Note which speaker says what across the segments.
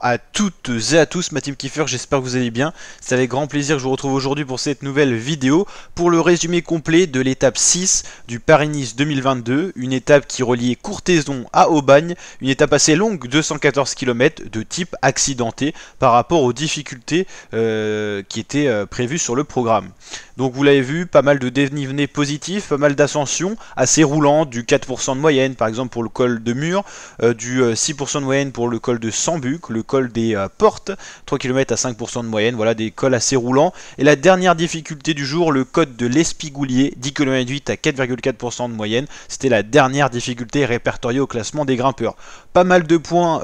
Speaker 1: à toutes et à tous, ma team Kiefer, j'espère que vous allez bien. C'est avec grand plaisir que je vous retrouve aujourd'hui pour cette nouvelle vidéo, pour le résumé complet de l'étape 6 du Paris-Nice 2022, une étape qui reliait Courthézon à Aubagne, une étape assez longue, 214 km, de type accidenté par rapport aux difficultés qui étaient prévues sur le programme. Donc vous l'avez vu, pas mal de dénivelés positifs, pas mal d'ascensions, assez roulant, du 4% de moyenne par exemple pour le col de Mur, du 6% de moyenne pour le col de Sambuc, le col des Portes, 3 km à 5% de moyenne, voilà des cols assez roulants. Et la dernière difficulté du jour, le col de l'Espigoulier, 10 km 8 à 4,4% de moyenne, c'était la dernière difficulté répertoriée au classement des grimpeurs. Pas mal de points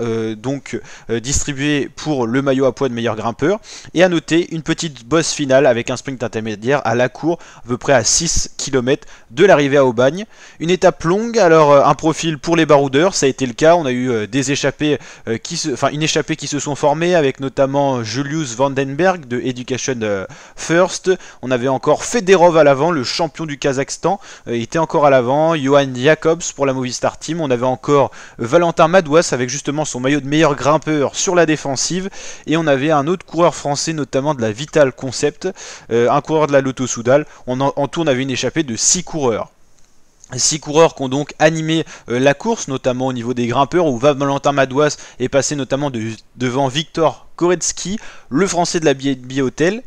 Speaker 1: distribués pour le maillot à poids de meilleur grimpeur, et à noter une petite bosse finale avec un sprint intermédiaire à la cour, à peu près à 6 km de l'arrivée à Aubagne. Une étape longue, alors un profil pour les baroudeurs, ça a été le cas, on a eu des échappées, une échappée qui se sont formées avec notamment Julius Vandenberg de Education First, on avait encore Federov à l'avant, le champion du Kazakhstan, était encore à l'avant, Johan Jacobs pour la Movistar Team, on avait encore Valentin Madouas avec justement son maillot de meilleur grimpeur sur la défensive, et on avait un autre coureur français notamment de la Vital Concept, un coureur de la Lotto Soudal. En tout on avait une échappée de 6 coureurs. 6 coureurs qui ont donc animé la course, notamment au niveau des grimpeurs, où Valentin Madouas est passé notamment devant Victor Koretsky, le français de la BNB Hotel,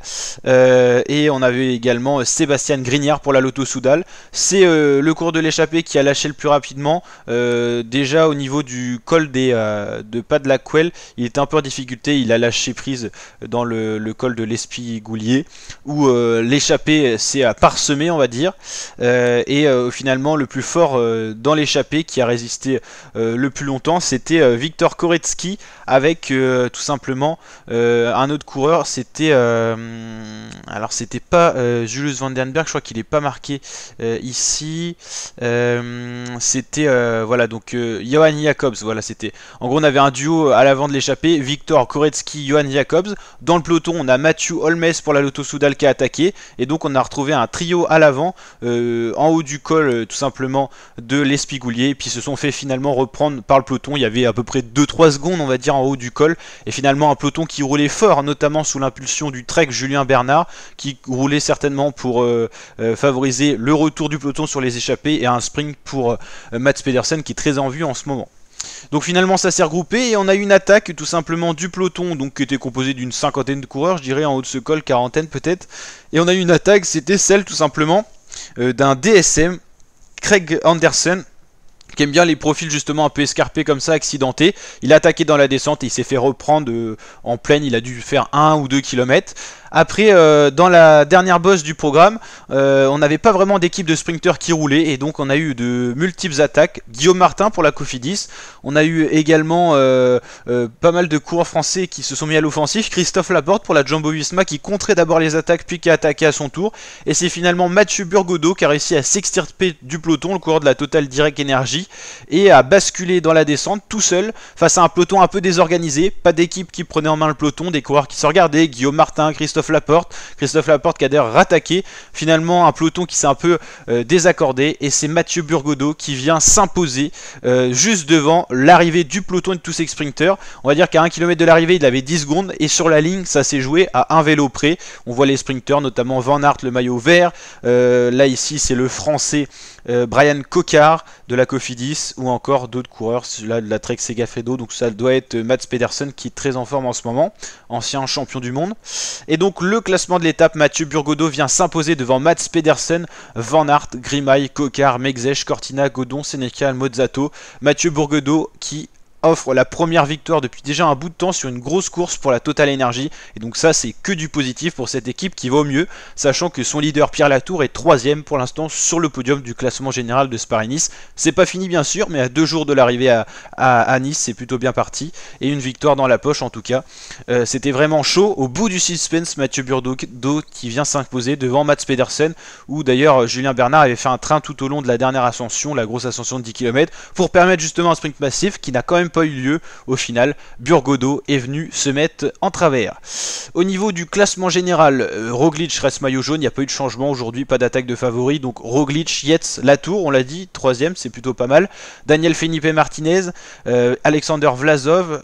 Speaker 1: et on avait également Sébastien Grignard pour la Lotto Soudal. C'est le cours de l'échappée qui a lâché le plus rapidement. Déjà au niveau du col de Pas de la Couelle, il était un peu en difficulté, il a lâché prise dans le col de l'Espigoulier, où l'échappée s'est parsemée, on va dire, et finalement le plus fort dans l'échappée qui a résisté le plus longtemps, c'était Victor Koretsky avec tout simplement un autre coureur. C'était alors c'était pas Julius Vandenberg, je crois qu'il est pas marqué ici, c'était voilà, donc Johan Jacobs, voilà, c'était en gros on avait un duo à l'avant de l'échappée, Victor Koretsky, Johan Jacobs. Dans le peloton on a Mathieu Holmes pour la Lotto Soudal qui a attaqué, et donc on a retrouvé un trio à l'avant en haut du col tout simplement de l'Espigoulier, puis se sont fait finalement reprendre par le peloton. Il y avait à peu près 2-3 secondes on va dire en haut du col, et finalement un peloton qui roulait fort, notamment sous l'impulsion du Trek Julien Bernard, qui roulait certainement pour favoriser le retour du peloton sur les échappées, et un sprint pour Mats Pedersen qui est très en vue en ce moment. Donc finalement ça s'est regroupé et on a eu une attaque tout simplement du peloton, donc qui était composé d'une cinquantaine de coureurs, je dirais en haut de ce col, quarantaine peut-être. Et on a eu une attaque, c'était celle tout simplement d'un DSM, Craig Anderson, qui aime bien les profils justement un peu escarpés comme ça, accidentés. Il a attaqué dans la descente et il s'est fait reprendre en pleine, il a dû faire 1 ou 2 km. Après, dans la dernière bosse du programme, on n'avait pas vraiment d'équipe de sprinteurs qui roulait, et donc on a eu de multiples attaques. Guillaume Martin pour la Cofidis, on a eu également pas mal de coureurs français qui se sont mis à l'offensif. Christophe Laporte pour la Jumbo-Visma qui contrait d'abord les attaques puis qui a attaqué à son tour, et c'est finalement Mathieu Burgodeau qui a réussi à s'extirper du peloton, le coureur de la Total Direct Energy, et à basculer dans la descente tout seul face à un peloton un peu désorganisé, pas d'équipe qui prenait en main le peloton, des coureurs qui se regardaient, Guillaume Martin, Christophe Laporte qui a d'ailleurs rattaqué, finalement un peloton qui s'est un peu désaccordé, et c'est Mathieu Burgodeau qui vient s'imposer juste devant l'arrivée du peloton et de tous ses sprinteurs. On va dire qu'à 1 km de l'arrivée il avait 10 secondes, et sur la ligne ça s'est joué à un vélo près. On voit les sprinteurs, notamment Van Aert, le maillot vert, là ici c'est le français Brian Cocard de la Cofidis, ou encore d'autres coureurs, celui-là de la Trek Segafredo, donc ça doit être Mats Pedersen qui est très en forme en ce moment, ancien champion du monde. Et donc le classement de l'étape, Mathieu Burgodeau vient s'imposer devant Mats Pedersen, Van Aert, Grimaille, Cocard, Mexèche, Cortina, Godon, Sénécal, Mozzato. Mathieu Burgodeau qui offre la première victoire depuis déjà un bout de temps sur une grosse course pour la Total Energy, et donc ça c'est que du positif pour cette équipe qui va au mieux, sachant que son leader Pierre Latour est 3ème pour l'instant sur le podium du classement général de ce Paris-Nice. C'est pas fini bien sûr, mais à 2 jours de l'arrivée à Nice c'est plutôt bien parti, et une victoire dans la poche en tout cas. C'était vraiment chaud, au bout du suspense, Mathieu Burgodeau qui vient s'imposer devant Mats Pedersen, où d'ailleurs Julien Bernard avait fait un train tout au long de la dernière ascension, la grosse ascension de 10 km, pour permettre justement un sprint massif qui n'a quand même même pas eu lieu. Au final, Burgodo est venu se mettre en travers. Au niveau du classement général, Roglic reste maillot jaune, il n'y a pas eu de changement aujourd'hui, pas d'attaque de favori. Donc Roglic, Yates, Latour, on l'a dit, troisième, c'est plutôt pas mal. Daniel Felipe Martinez, Alexander Vlasov,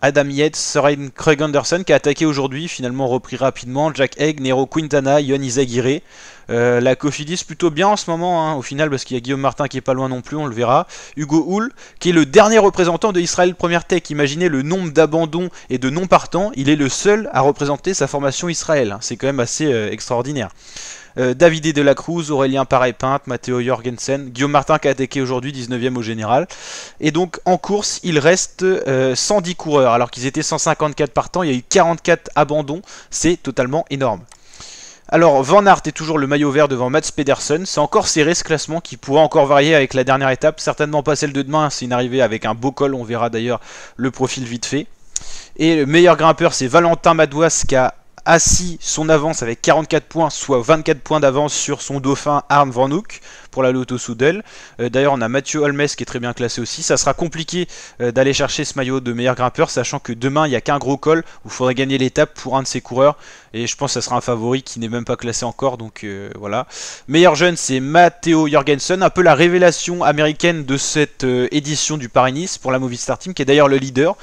Speaker 1: Adam Yates, Søren Kragh Andersen qui a attaqué aujourd'hui, finalement repris rapidement. Jack Egg, Nero Quintana, Ion Izagirre. La Cofidis plutôt bien en ce moment, hein, au final, parce qu'il y a Guillaume Martin qui est pas loin non plus, on le verra. Hugo Hull, qui est le dernier représentant de Israel Première Tech. Imaginez le nombre d'abandons et de non-partants, il est le seul à représenter sa formation Israël. C'est quand même assez extraordinaire. Davide de la Cruz, Aurélien Paré-Pinte, Matteo Jorgensen, Guillaume Martin qui a attaqué aujourd'hui, 19e au général. Et donc en course, il reste 110 coureurs, alors qu'ils étaient 154 partants, il y a eu 44 abandons, c'est totalement énorme. Alors Van Aert est toujours le maillot vert devant Mats Pedersen, c'est encore serré ce classement qui pourra encore varier avec la dernière étape, certainement pas celle de demain, c'est une arrivée avec un beau col, on verra d'ailleurs le profil vite fait. Et le meilleur grimpeur c'est Valentin Madouas qui a assis son avance avec 44 points, soit 24 points d'avance sur son dauphin Harm Van Hoek pour la Lotto Soudal. D'ailleurs on a Mathieu Holmes qui est très bien classé aussi. Ça sera compliqué d'aller chercher ce maillot de meilleur grimpeur, sachant que demain il n'y a qu'un gros col où il faudrait gagner l'étape pour un de ses coureurs. Et je pense que ça sera un favori qui n'est même pas classé encore, donc voilà. Meilleur jeune c'est Matteo Jorgensen, un peu la révélation américaine de cette édition du Paris-Nice pour la Movistar Team, qui est d'ailleurs le leader.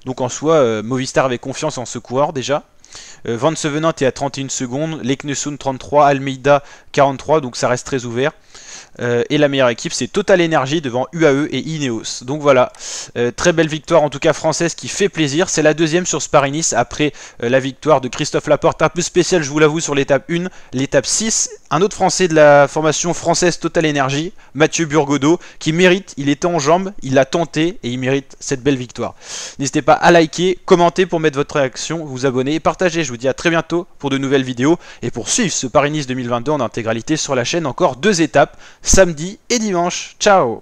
Speaker 1: Donc en soi, Movistar avait confiance en ce coureur déjà. Van Sevenant est à 31 secondes, Leknesund 33, Almeida 43, donc ça reste très ouvert. Et la meilleure équipe c'est Total Energy devant UAE et Ineos. Donc voilà, très belle victoire en tout cas française qui fait plaisir. C'est la deuxième sur ce Paris-Nice après la victoire de Christophe Laporte, un peu spécial je vous l'avoue sur l'étape 1. L'étape 6, un autre français de la formation française Total Energy, Mathieu Burgodo, qui mérite, il était en jambes, il l'a tenté et il mérite cette belle victoire. N'hésitez pas à liker, commenter pour mettre votre réaction, vous abonner et partager. Je vous dis à très bientôt pour de nouvelles vidéos et pour suivre ce Paris-Nice 2022 en intégralité sur la chaîne, encore 2 étapes, samedi et dimanche. Ciao!